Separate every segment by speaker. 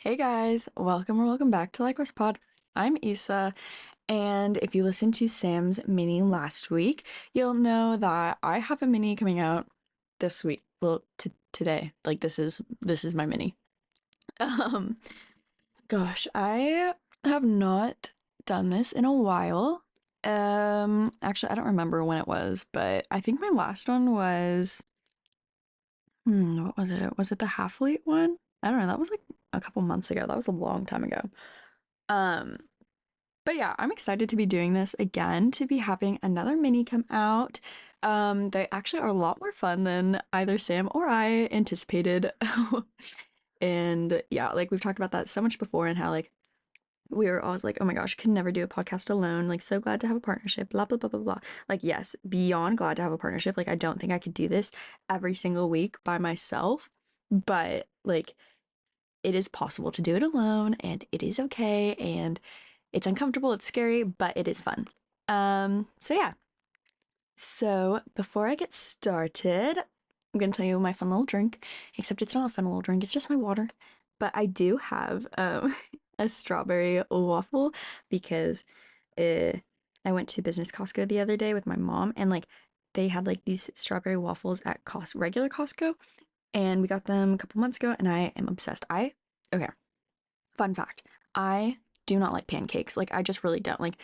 Speaker 1: Hey guys, welcome or welcome back to Likewise Pod. I'm Issa, and if you listened to Sam's mini last week, you'll know that I have a mini coming out this week. Well, today. Like this is my mini. Um, gosh, I have not done this in a while. Actually, I don't remember when it was, but I think my last one was what was it? Was it the half late one? I don't know. That was like a couple months ago. That was a long time ago. Um, But yeah, I'm excited to be doing this again, to be having another mini come out. They actually are a lot more fun than either Sam or I anticipated. And yeah, like we've talked about that so much before and how like we were always like, oh my gosh, could never do a podcast alone. Like so glad to have a partnership, blah blah blah blah blah. Like yes, beyond glad to have a partnership. Like I don't think I could do this every single week by myself, but like it is possible to do it alone and it is okay and it's uncomfortable, it's scary, but it is fun. So yeah. So before I get started, I'm gonna tell you my fun little drink, except it's not a fun little drink, it's just my water. But I do have a strawberry waffle because uh, I went to business Costco the other day with my mom and like they had like these strawberry waffles at regular Costco and we got them a couple months ago and I am obsessed. Okay, fun fact. I do not like pancakes. Like I just really don't. Like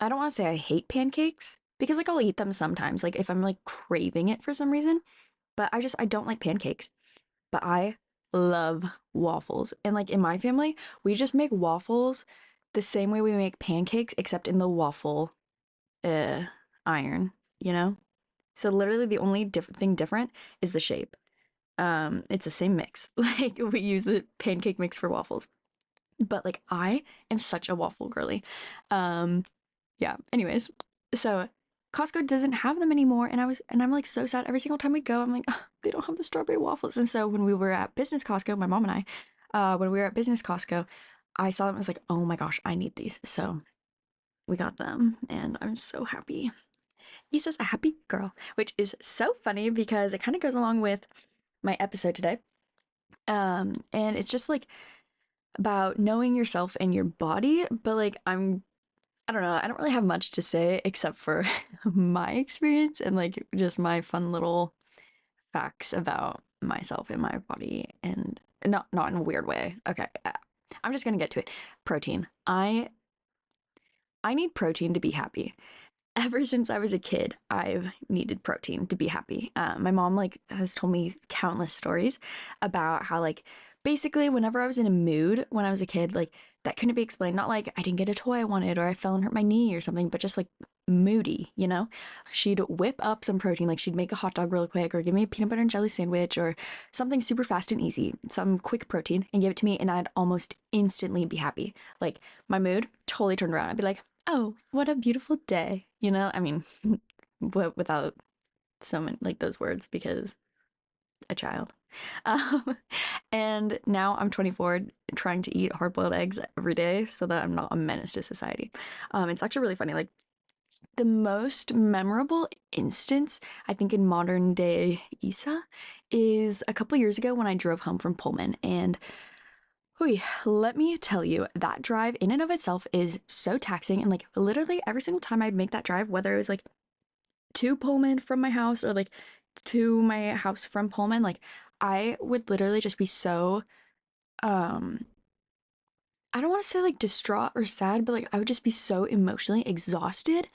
Speaker 1: I don't want to say I hate pancakes because like I'll eat them sometimes, like if I'm like craving it for some reason, but I don't like pancakes. But I love waffles. And like in my family, we just make waffles the same way we make pancakes except in the waffle uh iron, you know? So literally the only thing different is the shape. It's the same mix. Like we use the pancake mix for waffles. But like I am such a waffle girly. Um yeah, anyways, so Costco doesn't have them anymore and I'm like so sad every single time we go. I'm like, "Ugh, they don't have the strawberry waffles." And so when we were at business Costco, my mom and I, when we were at business Costco, I saw them and was like, "Oh my gosh, I need these." So we got them and I'm so happy. He says a happy girl, which is so funny because it kind of goes along with my episode today. And it's just like about knowing yourself and your body, but like I don't know, I don't really have much to say except for my experience and like just my fun little facts about myself and my body and not in a weird way. Okay. I'm just going to get to it. Protein. I need protein to be happy. Ever since I was a kid, I've needed protein to be happy. My mom like has told me countless stories about how like basically whenever I was in a mood when I was a kid, like that couldn't be explained. Not like I didn't get a toy I wanted or I fell and hurt my knee or something, but just like moody, you know? She'd whip up some protein, like she'd make a hot dog real quick or give me a peanut butter and jelly sandwich or something super fast and easy, some quick protein and give it to me and I'd almost instantly be happy. Like my mood totally turned around. I'd be like, oh, what a beautiful day. You know, I mean, without so many like those words because a child. Um, and now I'm 24, trying to eat hard boiled eggs every day so that I'm not a menace to society. It's actually really funny. Like the most memorable instance, I think, in modern day Isa is a couple years ago when I drove home from Pullman and let me tell you, that drive in and of itself is so taxing. And like literally every single time I'd make that drive, whether it was like to Pullman from my house or like to my house from Pullman, like I would literally just be so, um, I don't want to say like distraught or sad, but like I would just be so emotionally exhausted.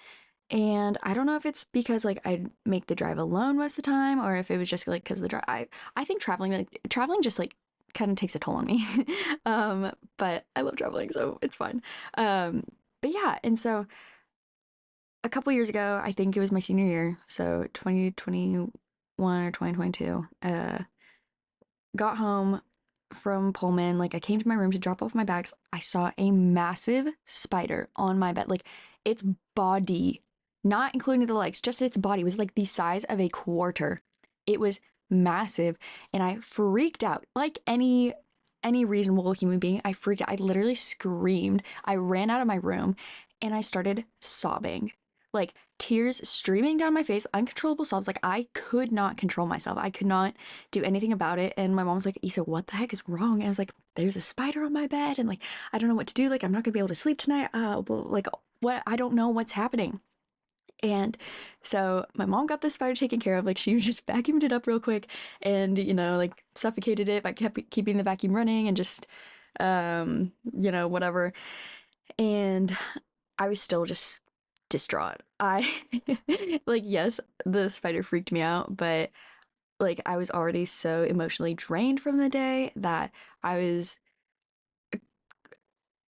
Speaker 1: And I don't know if it's because like I'd make the drive alone most of the time or if it was just like because of the drive. I think traveling just like kind of takes a toll on me. But I love traveling, so it's fine. Um, but yeah, and so a couple years ago, I think it was my senior year, so 2021 or 2022, got home from Pullman. Like I came to my room to drop off my bags. I saw a massive spider on my bed. Like its body, not including the legs, just its body was like the size of a quarter. It was massive and I freaked out. Like any reasonable human being, I freaked out. I literally screamed. I ran out of my room and I started sobbing. like tears streaming down my face, uncontrollable sobs. Like I could not control myself. I could not do anything about it. And my mom was like, Issa, what the heck is wrong? And I was like, there's a spider on my bed. And like, I don't know what to do. Like, I'm not gonna be able to sleep tonight. Like, what? I don't know what's happening. And so my mom got this spider taken care of. Like she just vacuumed it up real quick and, like suffocated it by kept keeping the vacuum running and just, whatever. And I was still just distraught. I, like, yes, the spider freaked me out, but like I was already so emotionally drained from the day that I was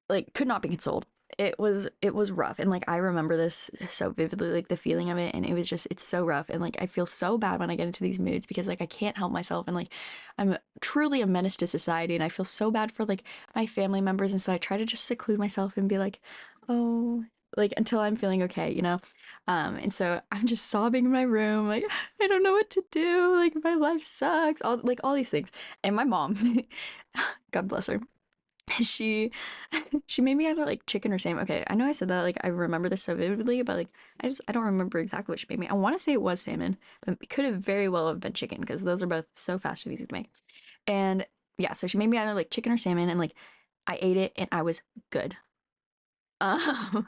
Speaker 1: like could not be consoled. It was rough, and like I remember this so vividly, like the feeling of it, and it's so rough, and like I feel so bad when I get into these moods because like I can't help myself, and like I'm truly a menace to society, and I feel so bad for like my family members, and so I try to just seclude myself and be like, oh, like until I'm feeling okay. And so I'm just sobbing in my room, like I don't know what to do, like my life sucks, all these things, and my mom, God bless her, she she made me either like chicken or salmon. Okay, I know I said that, like I remember this so vividly, but like I don't remember exactly what she made me. I want to say it was salmon, but it could have very well have been chicken because those are both so fast and easy to make. And yeah, so she made me either like chicken or salmon, and like I ate it and I was good. Um,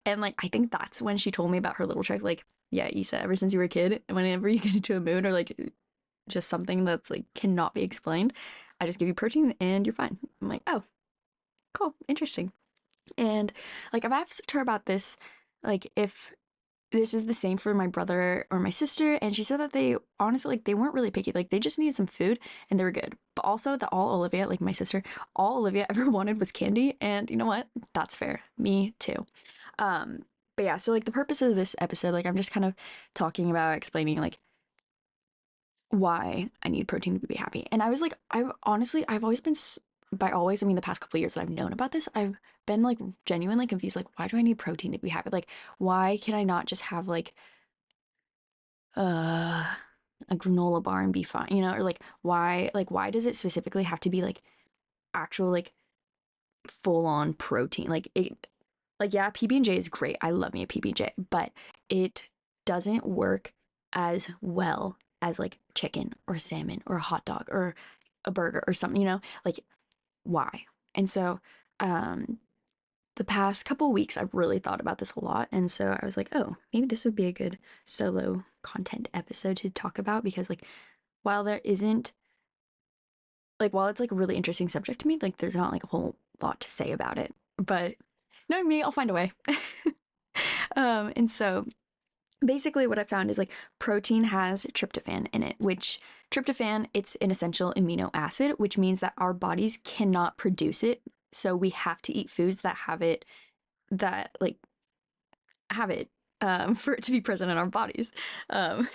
Speaker 1: and like I think that's when she told me about her little trick. Like, yeah, Issa, ever since you were a kid, whenever you get into a mood or like just something that's like cannot be explained, I just give you protein and you're fine. I'm like, oh, cool, interesting. And like I've asked her about this, like if this is the same for my brother or my sister, and she said that they honestly like they weren't really picky, like they just needed some food and they were good. But also that all Olivia, like my sister, all Olivia ever wanted was candy, and you know what? That's fair. Me too. Um, but yeah, so like the purpose of this episode, like I'm just kind of talking about explaining like why I need protein to be happy. And I was like, I've always been, by always, I mean, the past couple of years that I've known about this, I've been like genuinely confused. Like, why do I need protein to be happy? Like, why can I not just have uh, a granola bar and be fine, Or why does it specifically have to be like actual, like full on protein? Yeah, PB&J is great. I love me a PB&J, but it doesn't work as well as like chicken or salmon or a hot dog or a burger or something, Like why? And so um the past couple weeks I've really thought about this a lot, and so I was like, "Oh, maybe this would be a good solo content episode to talk about because like while there isn't while it's like a really interesting subject to me, like there's not like a whole lot to say about it. But knowing me, I'll find a way." And so basically what I found is like protein has tryptophan in it, which tryptophan, it's an essential amino acid, which means that our bodies cannot produce it. So we have to eat foods that that like have it for it to be present in our bodies. Um,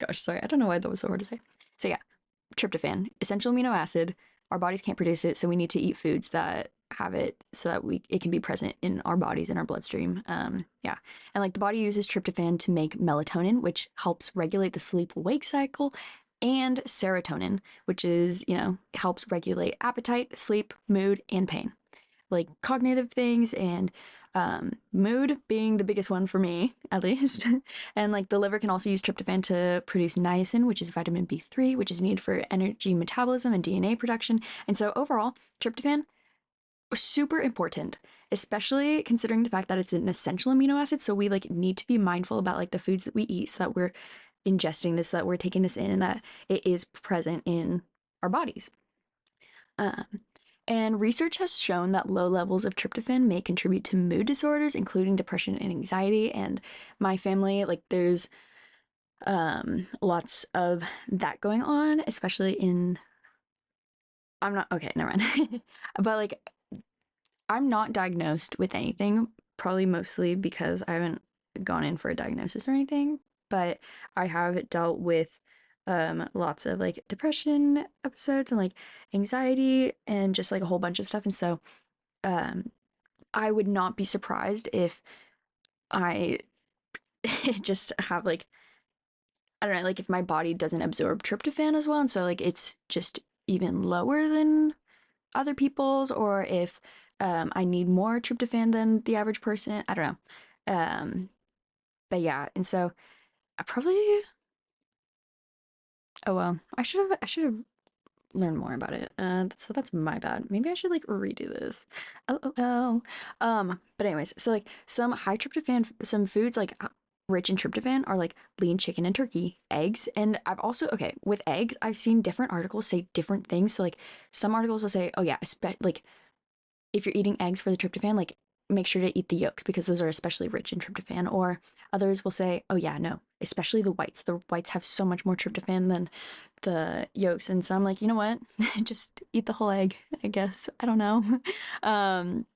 Speaker 1: gosh, sorry, I don't know why that was so hard to say. So yeah, tryptophan, essential amino acid. Our bodies can't produce it, so we need to eat foods that have it so that it can be present in our bodies in our bloodstream. Yeah, and like the body uses tryptophan to make melatonin, which helps regulate the sleep wake cycle, and serotonin, which is helps regulate appetite, sleep, mood, and pain, like cognitive things, and mood being the biggest one for me, at least. And like the liver can also use tryptophan to produce niacin, which is vitamin B3, which is needed for energy metabolism and DNA production. And so overall, tryptophan super important, especially considering the fact that it's an essential amino acid. So we like need to be mindful about like the foods that we eat so that we're ingesting this, so that we're taking this in, and that it is present in our bodies. Um, and research has shown that low levels of tryptophan may contribute to mood disorders, including depression and anxiety. And my family, like, there's lots of that going on, especially in. I'm not okay, never mind. But like, I'm not diagnosed with anything, probably mostly because I haven't gone in for a diagnosis or anything, but I have dealt with lots of like depression episodes and like anxiety and just like a whole bunch of stuff. And so um I would not be surprised if I just have like, I don't know, like if my body doesn't absorb tryptophan as well, and so like it's just even lower than other people's, or if I need more tryptophan than the average person. I don't know. But yeah, and so I probably, oh well, I should have learn more about it. So that's my bad. Maybe I should like redo this. LOL. But anyways, so like some high tryptophan, some foods like rich in tryptophan are like lean chicken and turkey, eggs, and I've also okay with eggs. I've seen different articles say different things. So like some articles will say, oh yeah, like if you're eating eggs for the tryptophan, like make sure to eat the yolks because those are especially rich in tryptophan. Or others will say, oh yeah, no, especially the whites. The whites have so much more tryptophan than the yolks. And so I'm like, you know what? Just eat the whole egg, I guess. I don't know. um,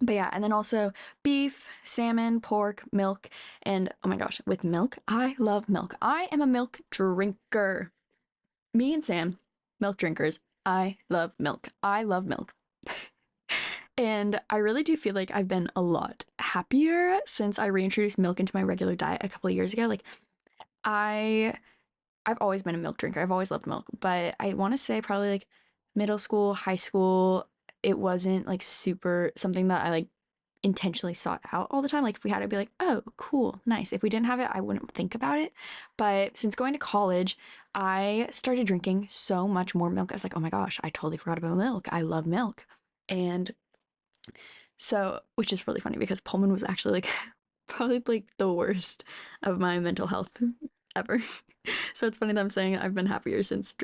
Speaker 1: but yeah, and then also beef, salmon, pork, milk, and oh my gosh, with milk, I love milk. I am a milk drinker. Me and Sam, milk drinkers. I love milk. I love milk. And I really do feel like I've been a lot happier since I reintroduced milk into my regular diet a couple of years ago. Like I I've always been a milk drinker. I've always loved milk, but I want to say probably like middle school, high school, it wasn't like super something that I like intentionally sought out all the time. Like if we had it, I'd be like, oh, cool, nice. If we didn't have it, I wouldn't think about it. But since going to college, I started drinking so much more milk. I was like, oh my gosh, I totally forgot about milk. I love milk. And so, which is really funny because Pullman was actually like probably like the worst of my mental health ever. So it's funny that I'm saying I've been happier since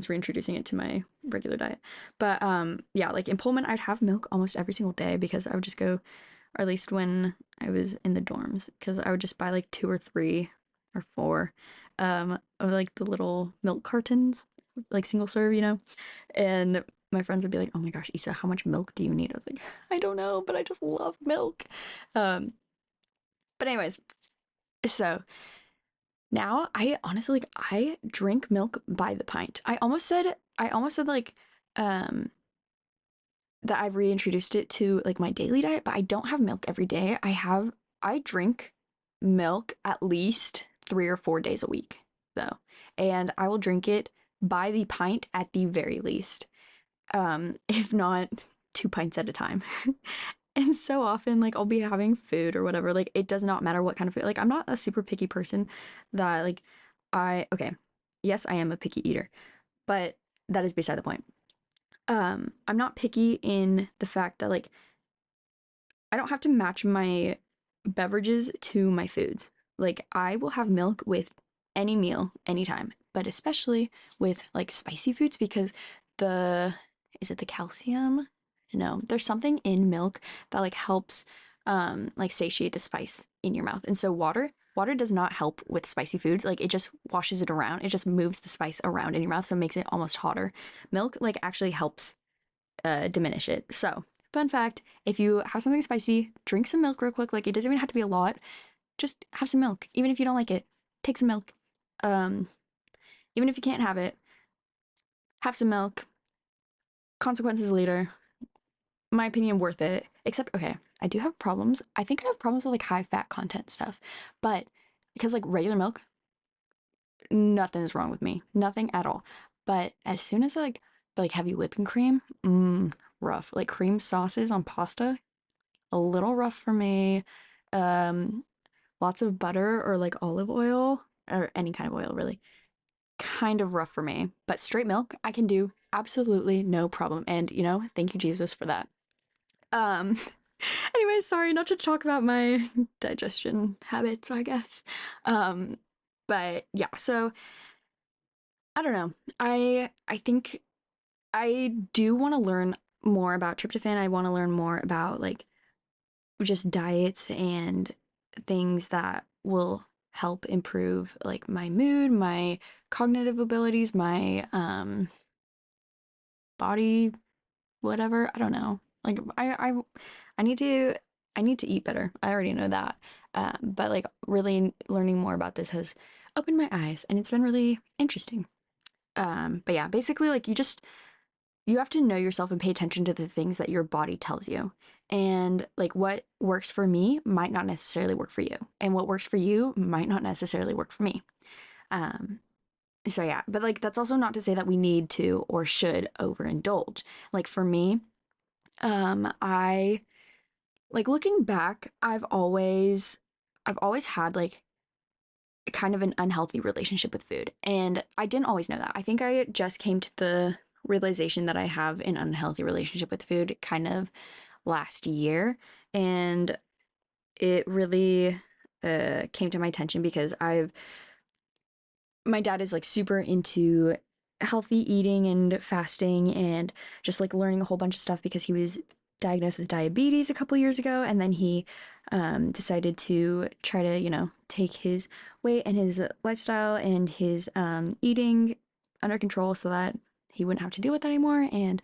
Speaker 1: reintroducing it to my regular diet. But yeah, like in Pullman I'd have milk almost every single day because I would just go, or at least when I was in the dorms, because I would just buy like two or three or four of like the little milk cartons, like single serve, and my friends would be like, "Oh my gosh, Issa, how much milk do you need?" I was like, "I don't know, but I just love milk." Um, but anyways, so now I honestly like I drink milk by the pint. I almost said like um that I've reintroduced it to like my daily diet, but I don't have milk every day. I drink milk at least 3 or 4 days a week though. And I will drink it by the pint at the very least. If not 2 pints at a time. And so often, like, I'll be having food or whatever. Like, it does not matter what kind of food. Like, I'm not a super picky person that, like, okay, yes, I am a picky eater, but that is beside the point. I'm not picky in the fact that, like, I don't have to match my beverages to my foods. Like, I will have milk with any meal, anytime, but especially with like spicy foods because the, is it the calcium? No, there's something in milk that like helps like satiate the spice in your mouth. And so water does not help with spicy food. Like it just washes it around. It just moves the spice around in your mouth, so it makes it almost hotter. Milk like actually helps diminish it. So, fun fact, if you have something spicy, drink some milk real quick. Like, it doesn't even have to be a lot. Just have some milk. Even if you don't like it, take some milk. Um, Even if you can't have it, have some milk. Consequences later. My opinion, worth it. Except, okay, I do have problems. I think I have problems with like high fat content stuff. But because like regular milk, nothing is wrong with me. Nothing at all. But as soon as I like heavy whipping cream, rough. Like cream sauces on pasta, a little rough for me. Um, Lots of butter or like olive oil or any kind of oil, really. Kind of rough for me. But straight milk, I can do absolutely no problem. And, thank you, Jesus, for that. Um, anyway, sorry not to talk about my digestion habits, I guess. Um, but yeah, so I don't know. I think I do want to learn more about tryptophan. I want to learn more about like just diets and things that will help improve like my mood, my cognitive abilities, my body, whatever. I don't know. Like I need to eat better. I already know that. But like really learning more about this has opened my eyes and it's been really interesting. But yeah, basically like you have to know yourself and pay attention to the things that your body tells you. And like what works for me might not necessarily work for you. And what works for you might not necessarily work for me. Um, so yeah, but like that's also not to say that we need to or should overindulge. Like for me, I like looking back, I've always had like kind of an unhealthy relationship with food. And I didn't always know that. I think I just came to the realization that I have an unhealthy relationship with food kind of last year. And it really came to my attention because my dad is like super into healthy eating and fasting and just like learning a whole bunch of stuff because he was diagnosed with diabetes a couple years ago, and then he decided to try to take his weight and his lifestyle and his eating under control so that he wouldn't have to deal with that anymore, and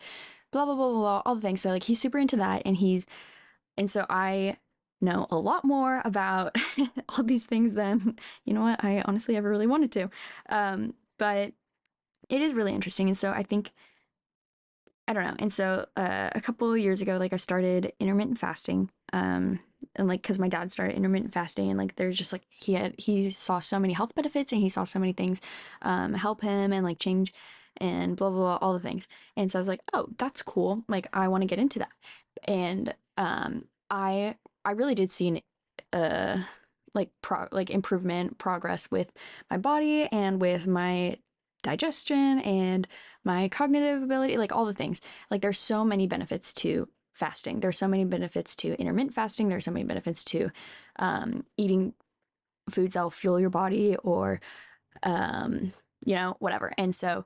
Speaker 1: blah blah blah blah, blah, all the things. So like he's super into that, and so I know a lot more about all these things than, what, I honestly ever really wanted to. But it is really interesting. And so I think, I don't know. And so a couple of years ago, like I started intermittent fasting. And like, cause my dad started intermittent fasting, and like, there's just like, he saw so many health benefits, and he saw so many things, help him and like change and blah, blah, blah, all the things. And so I was like, oh, that's cool. Like, I want to get into that. And, I really did see an, uh, like improvement, progress with my body and with my digestion and my cognitive ability, like all the things. Like there's so many benefits to fasting. There's so many benefits to intermittent fasting. There's so many benefits to eating foods that will fuel your body, or whatever. And so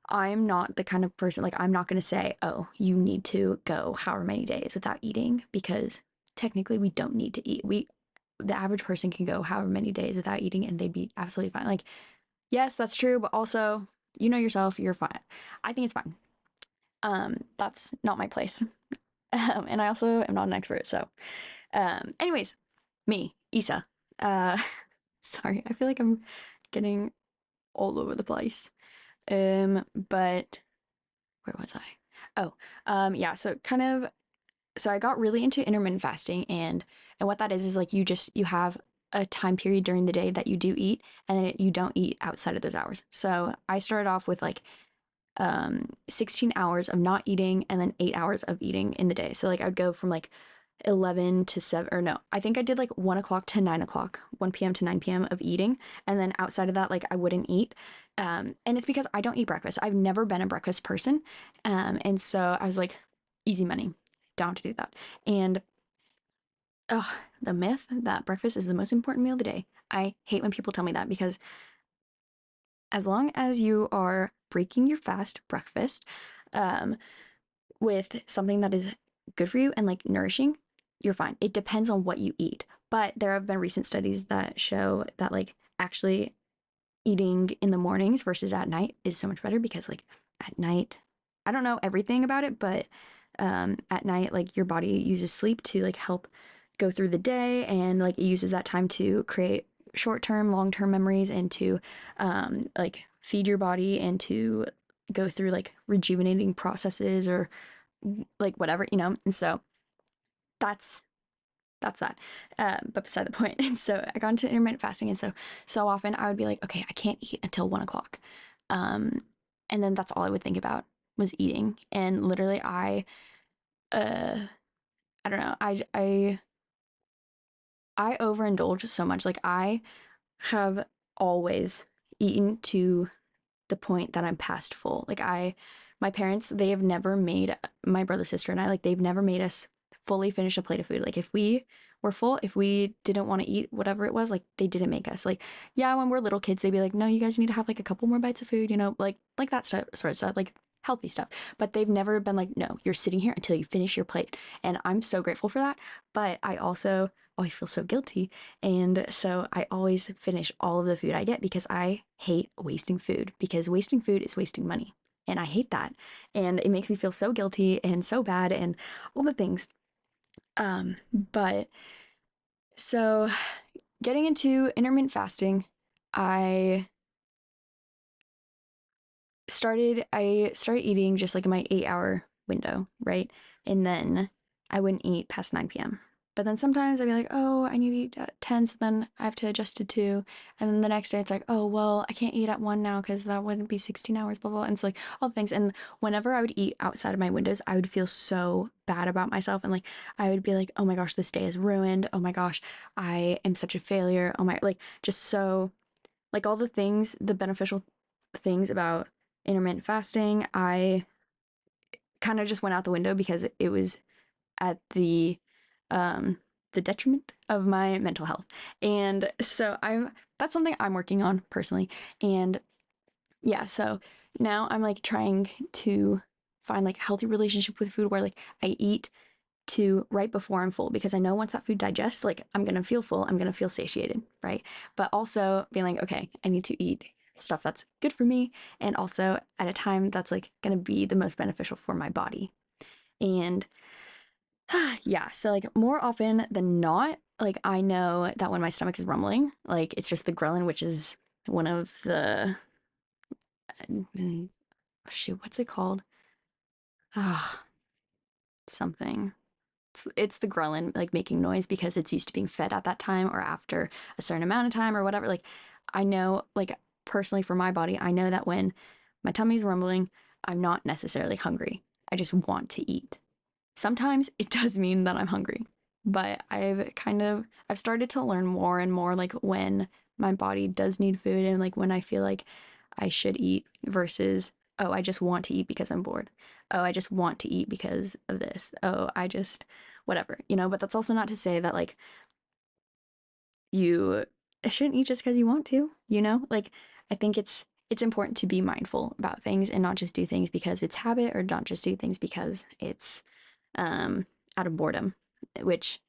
Speaker 1: I'm not the kind of person, like I'm not going to say, oh, you need to go however many days without eating, because technically we don't need to eat. The average person can go however many days without eating and they'd be absolutely fine. Like, yes, that's true, but also, you know yourself, you're fine. I think it's fine. That's not my place. And I also am not an expert. So, anyways, me, Isa. Uh, sorry, I feel like I'm getting all over the place. But where was I? Oh, yeah. So I got really into intermittent fasting, and what that is like you have a time period during the day that you do eat, and then you don't eat outside of those hours. So I started off with like 16 hours of not eating and then 8 hours of eating in the day. So like I would go from like 11 to 7, or no, I think I did like 1 o'clock to 9 o'clock, 1 p.m. to 9 p.m. of eating. And then outside of that, like I wouldn't eat. And it's because I don't eat breakfast. I've never been a breakfast person. And so I was like, easy money, down to do that. And oh, the myth that breakfast is the most important meal of the day. I hate when people tell me that, because as long as you are breaking your fast breakfast um, with something that is good for you and like nourishing, you're fine. It depends on what you eat. But there have been recent studies that show that like actually eating in the mornings versus at night is so much better, because like at night, I don't know everything about it, but at night, like your body uses sleep to like help go through the day, and like it uses that time to create short-term, long-term memories, and to like feed your body and to go through like rejuvenating processes, or like whatever, and so that's that. But beside the point. And so I got into intermittent fasting, and so often I would be like, okay, I can't eat until 1 o'clock, um, and then that's all I would think about was eating. And literally, uh, I don't know, I overindulge so much. Like I have always eaten to the point that I'm past full. Like my parents, they have never made my brother, sister, and I, like they've never made us fully finish a plate of food. Like if we were full, if we didn't want to eat whatever it was, like they didn't make us. Like yeah, when we're little kids, they'd be like, no, you guys need to have like a couple more bites of food, like that stuff, sort of stuff, like healthy stuff. But they've never been like, no, you're sitting here until you finish your plate. And I'm so grateful for that. But I also always feel so guilty. And so I always finish all of the food I get, because I hate wasting food, because wasting food is wasting money. And I hate that. And it makes me feel so guilty and so bad and all the things. But so getting into intermittent fasting, I I started eating just like in my 8 hour window, right? And then I wouldn't eat past 9 p.m. But then sometimes I'd be like, oh, I need to eat at 10, so then I have to adjust it to. And then the next day it's like, oh, well, I can't eat at 1 now because that wouldn't be 16 hours, blah, blah. And it's like all the things. And whenever I would eat outside of my windows, I would feel so bad about myself. And like, I would be like, oh my gosh, this day is ruined. Oh my gosh, I am such a failure. Oh my, like, just so like all the things, the beneficial things about intermittent fasting, I kind of just went out the window because it was at um the detriment of my mental health. And so I'm that's something I'm working on personally. And yeah, so now I'm like trying to find like a healthy relationship with food where like I eat to right before I'm full because I know once that food digests, like I'm gonna feel full, I'm gonna feel satiated, right? But also being like, okay, I need to eat stuff that's good for me and also at a time that's like gonna be the most beneficial for my body. And yeah, so like more often than not, like I know that when my stomach is rumbling, like it's just the ghrelin, which is one of the shoot, what's it called? Ah, something. It's the ghrelin like making noise because it's used to being fed at that time or after a certain amount of time or whatever. Like I know, like personally for my body, I know that when my tummy's rumbling, I'm not necessarily hungry. I just want to eat. Sometimes it does mean that I'm hungry, but I've started to learn more and more like when my body does need food and like when I feel like I should eat versus, oh, I just want to eat because I'm bored. Oh, I just want to eat because of this. Oh, I just whatever, but that's also not to say that like you shouldn't eat just because you want to. Like I think it's important to be mindful about things and not just do things because it's habit or not just do things because it's um, out of boredom, which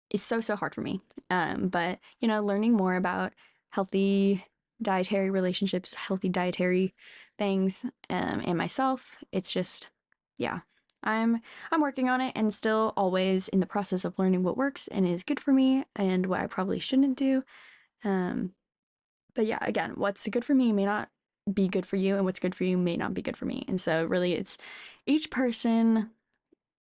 Speaker 1: is so hard for me. But learning more about healthy dietary relationships, healthy dietary things, and myself, it's just, yeah, I'm I'm working on it and still always in the process of learning what works and is good for me and what I probably shouldn't do. Um, but yeah, again, what's good for me may not be good for you, and what's good for you may not be good for me. And so really, it's each person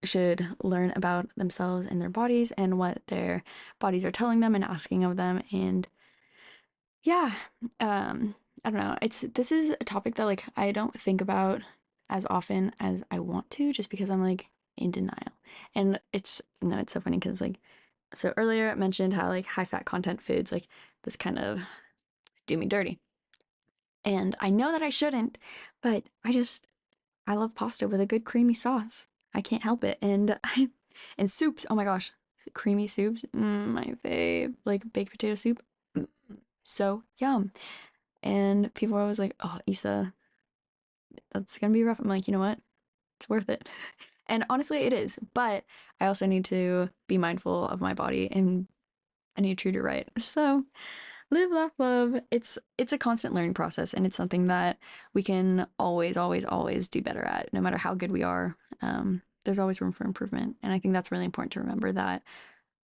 Speaker 1: should learn about themselves and their bodies and what their bodies are telling them and asking of them. And yeah, I don't know. This is a topic that like I don't think about as often as I want to, just because I'm like in denial. And it's so funny because like so earlier I mentioned how like high fat content foods like this kind of do me dirty. And I know that I shouldn't, but I love pasta with a good creamy sauce. I can't help it. And soups. Oh my gosh, creamy soups. My fave. Like baked potato soup. Mm, so yum. And people are always like, "Oh, Issa, that's gonna be rough." I'm like, you know what? It's worth it. And honestly, it is. But I also need to be mindful of my body and I need to treat it right. So live, laugh, love. It's a constant learning process, and it's something that we can always do better at. No matter how good we are, there's always room for improvement, and I think that's really important to remember that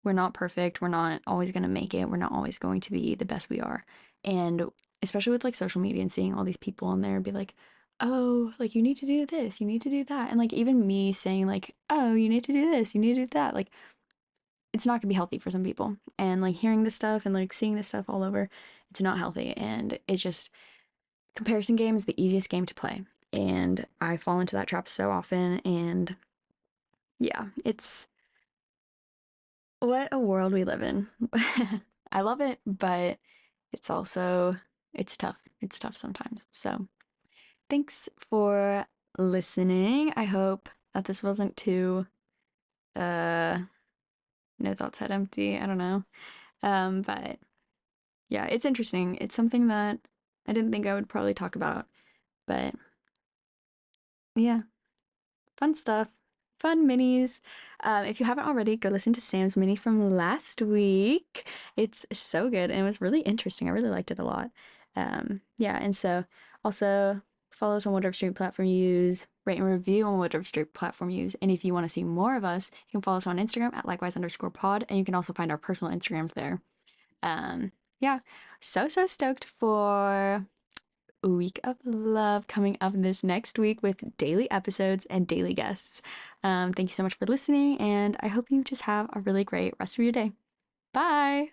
Speaker 1: we're not perfect. We're not always going to make it. We're not always going to be the best we are, and especially with like social media and seeing all these people on there be like, oh, like you need to do this, you need to do that, and like even me saying like, oh, you need to do this, you need to do that, like it's not gonna be healthy for some people. And like hearing this stuff and like seeing this stuff all over, it's not healthy. And it's just comparison game is the easiest game to play. And I fall into that trap so often. And yeah, it's what a world we live in. I love it, but it's also it's tough. It's tough sometimes. So thanks for listening. I hope that this wasn't too uh no thoughts head empty. I don't know. But yeah, it's interesting. It's something that I didn't think I would probably talk about, but yeah, fun stuff. Fun minis. If you haven't already, go listen to Sam's mini from last week. It's so good and it was really interesting. I really liked it a lot. Yeah, and so also follow us on whatever stream platform you use, rate and review on whatever stream platform you use. And if you want to see more of us, you can follow us on Instagram at likewise_pod, and you can also find our personal Instagrams there. Yeah, so stoked for a week of love coming up this next week with daily episodes and daily guests. Thank you so much for listening, and I hope you just have a really great rest of your day. Bye.